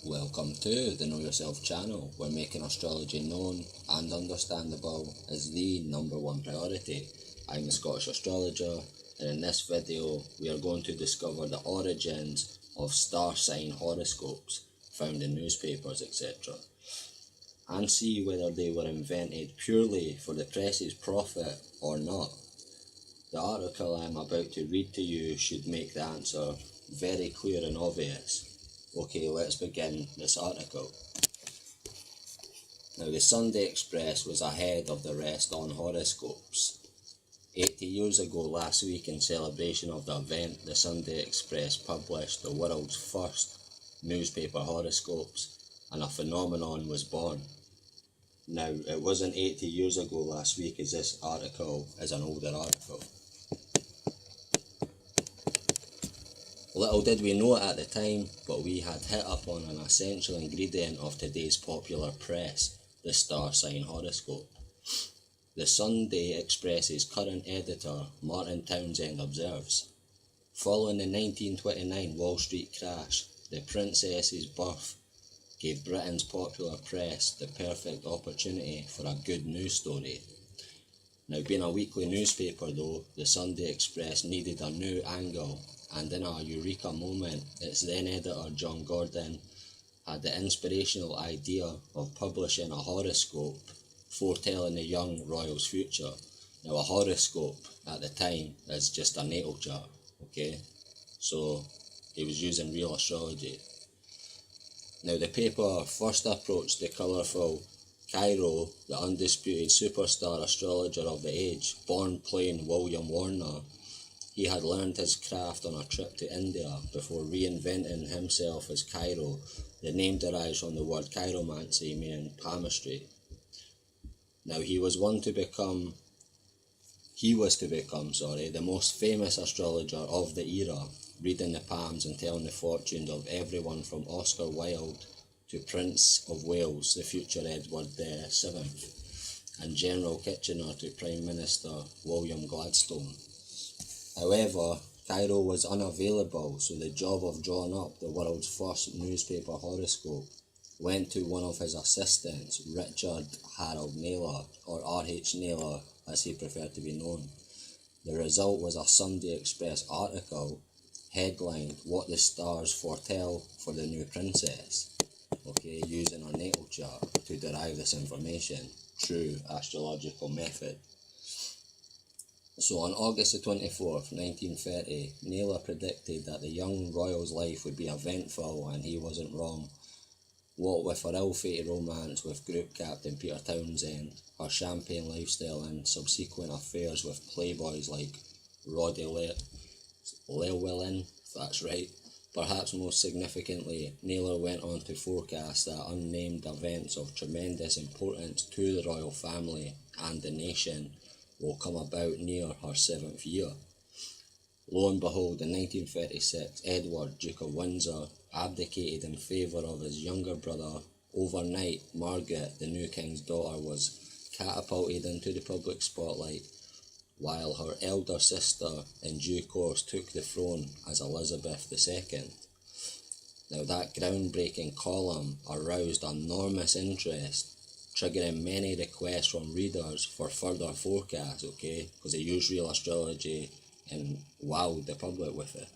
Welcome to the Know Yourself channel, where making astrology known and understandable is the #1 priority. I'm the Scottish Astrologer, and in this video we are going to discover the origins of star sign horoscopes found in newspapers, etc., and see whether they were invented purely for the press's profit or not. The article I am about to read to you should make the answer very clear and obvious. Okay, let's begin this article. Now, the Sunday Express was ahead of the rest on horoscopes. 80 years ago last week, in celebration of the event, the Sunday Express published the world's first newspaper horoscopes, and a phenomenon was born. Now, it wasn't 80 years ago last week, as this article is an older article. Little did we know it at the time, but we had hit upon an essential ingredient of today's popular press, the star sign horoscope. The Sunday Express's current editor, Martin Townsend, observes, following the 1929 Wall Street crash, the princess's birth gave Britain's popular press the perfect opportunity for a good news story. Now, being a weekly newspaper though, the Sunday Express needed a new angle, and in a eureka moment, its then editor John Gordon had the inspirational idea of publishing a horoscope foretelling the young royal's future. Now, a horoscope at the time is just a natal chart, okay? So he was using real astrology. Now, the paper first approached the colourful Cairo, the undisputed superstar astrologer of the age, born plain William Warner. He had learned his craft on a trip to India before reinventing himself as Cairo. The name derives from the word chiromancy, meaning palmistry. Now, he was to become the most famous astrologer of the era, reading the palms and telling the fortunes of everyone from Oscar Wilde to Prince of Wales, the future Edward VII, and General Kitchener to Prime Minister William Gladstone. However, Cairo was unavailable, so the job of drawing up the world's first newspaper horoscope went to one of his assistants, Richard Harold Naylor, or R.H. Naylor as he preferred to be known. The result was a Sunday Express article headlined, "What the Stars Foretell for the New Princess," okay, using our natal chart to derive this information, true astrological method. So on August the 24th, 1930, Naylor predicted that the young royal's life would be eventful, and he wasn't wrong. What with her ill-fated romance with Group Captain Peter Townsend, her champagne lifestyle and subsequent affairs with playboys like Roddy Llewellyn, if that's right. Perhaps most significantly, Naylor went on to forecast that unnamed events of tremendous importance to the royal family and the nation will come about near her 7th year. Lo and behold, in 1936, Edward, Duke of Windsor, abdicated in favour of his younger brother. Overnight, Margaret, the new king's daughter, was catapulted into the public spotlight, while her elder sister in due course took the throne as Elizabeth II. Now, that groundbreaking column aroused enormous interest, triggering many requests from readers for further forecasts, okay, because they used real astrology and wowed the public with it.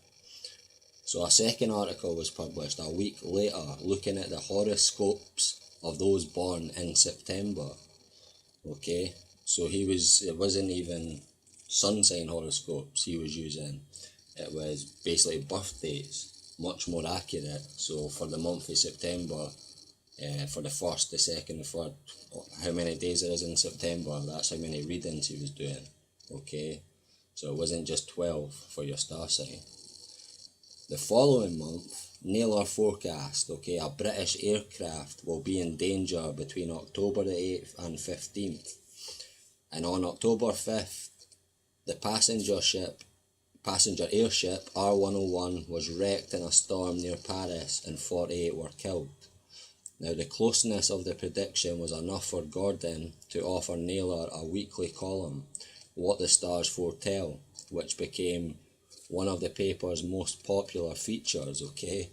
So a second article was published a week later looking at the horoscopes of those born in September, okay. So it wasn't even sun sign horoscopes he was using, it was basically birth dates, much more accurate. So for the month of September, for the 1st, the 2nd, the 3rd, how many days there is in September, that's how many readings he was doing, okay? So it wasn't just 12 for your star sign. The following month, Naylor forecast, okay, a British aircraft will be in danger between October the 8th and 15th. And on October 5th, the passenger airship R101 was wrecked in a storm near Paris and 48 were killed. Now, the closeness of the prediction was enough for Gordon to offer Naylor a weekly column, What the Stars Foretell, which became one of the paper's most popular features, okay?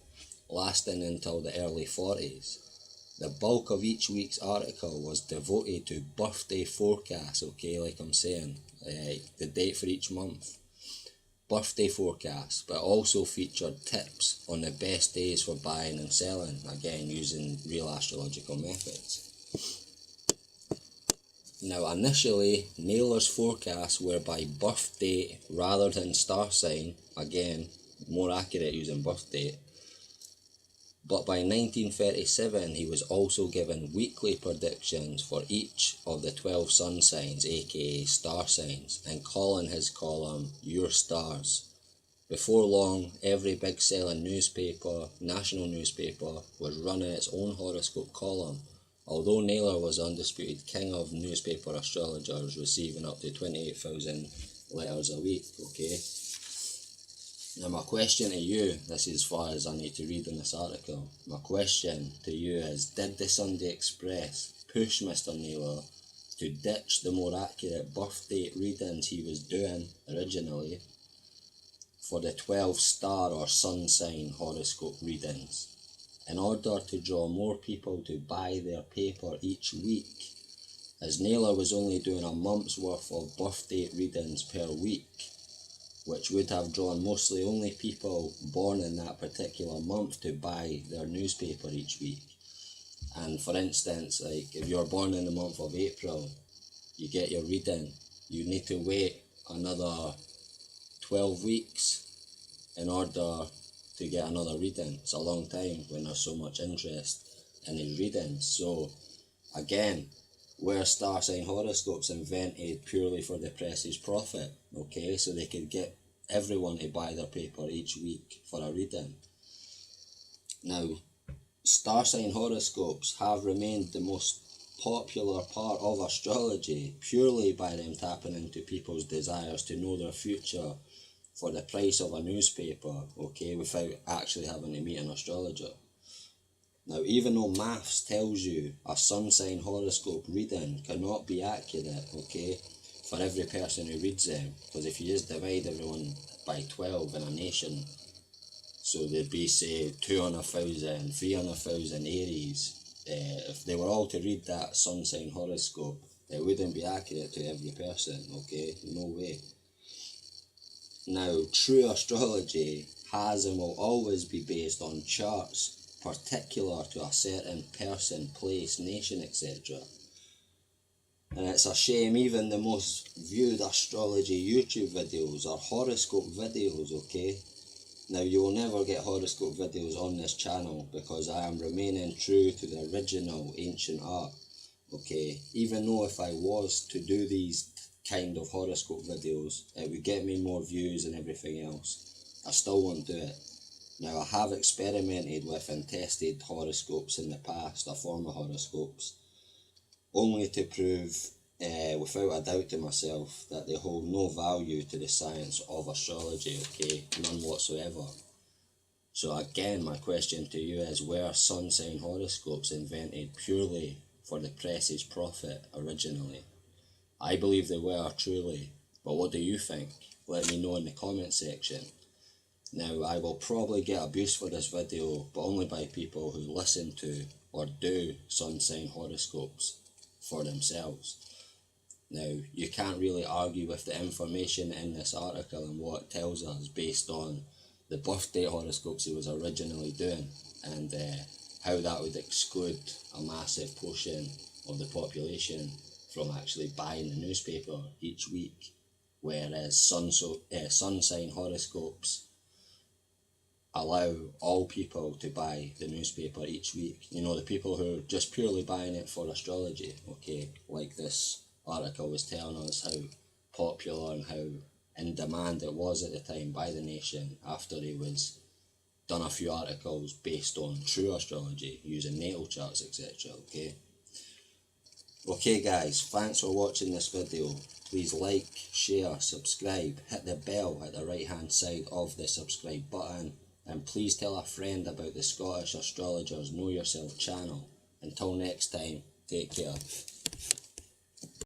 lasting until the early 40s. The bulk of each week's article was devoted to birthday forecasts, okay, like I'm saying, the date for each month. Birthday forecasts, but also featured tips on the best days for buying and selling, again using real astrological methods. Now initially, Naylor's forecasts were by birth date rather than star sign, again more accurate using birth date. But by 1937 he was also given weekly predictions for each of the 12 sun signs, aka star signs, and calling his column Your Stars. Before long, every big selling newspaper, national newspaper, was running its own horoscope column, although Naylor was undisputed king of newspaper astrologers, receiving up to 28,000 letters a week, okay? Now my question to you, this is as far as I need to read in this article, my question to you is, did the Sunday Express push Mr. Naylor to ditch the more accurate birth date readings he was doing originally for the 12 star or sun sign horoscope readings, in order to draw more people to buy their paper each week, as Naylor was only doing a month's worth of birth date readings per week, which would have drawn mostly only people born in that particular month to buy their newspaper each week. And for instance, like if you're born in the month of April, you get your reading, you need to wait another 12 weeks in order to get another reading. It's a long time when there's so much interest in his readings. So again, were star sign horoscopes invented purely for the press's profit, okay, so they could get everyone to buy their paper each week for a reading. Now, star sign horoscopes have remained the most popular part of astrology purely by them tapping into people's desires to know their future for the price of a newspaper, okay, without actually having to meet an astrologer. Now, even though maths tells you a sun sign horoscope reading cannot be accurate, okay, for every person who reads them, because if you just divide everyone by 12 in a nation, so there'd be, say, 200,000, 300,000 Aries, if they were all to read that sun sign horoscope, it wouldn't be accurate to every person, okay, no way. Now, true astrology has and will always be based on charts particular to a certain person, place, nation, etc. And it's a shame even the most viewed astrology YouTube videos are horoscope videos, okay? Now you will never get horoscope videos on this channel because I am remaining true to the original ancient art, okay? Even though if I was to do these kind of horoscope videos, it would get me more views and everything else, I still won't do it. Now I have experimented with and tested horoscopes in the past, a form of horoscopes, only to prove without a doubt to myself that they hold no value to the science of astrology, okay, none whatsoever. So again, my question to you is, were sun sign horoscopes invented purely for the press's profit originally? I believe they were, truly, but what do you think? Let me know in the comment section. Now, I will probably get abuse for this video, but only by people who listen to or do sun sign horoscopes for themselves. Now, you can't really argue with the information in this article and what it tells us based on the birth date horoscopes he was originally doing, and how that would exclude a massive portion of the population from actually buying the newspaper each week, whereas sun sign horoscopes allow all people to buy the newspaper each week. You know, the people who are just purely buying it for astrology, okay, like this article was telling us how popular and how in demand it was at the time by the nation after he was done a few articles based on true astrology using natal charts, etc. Okay guys, thanks for watching this video. Please like, share, subscribe, hit the bell at the right hand side of the subscribe button, and please tell a friend about the Scottish Astrologers Know Yourself channel. Until next time, take care.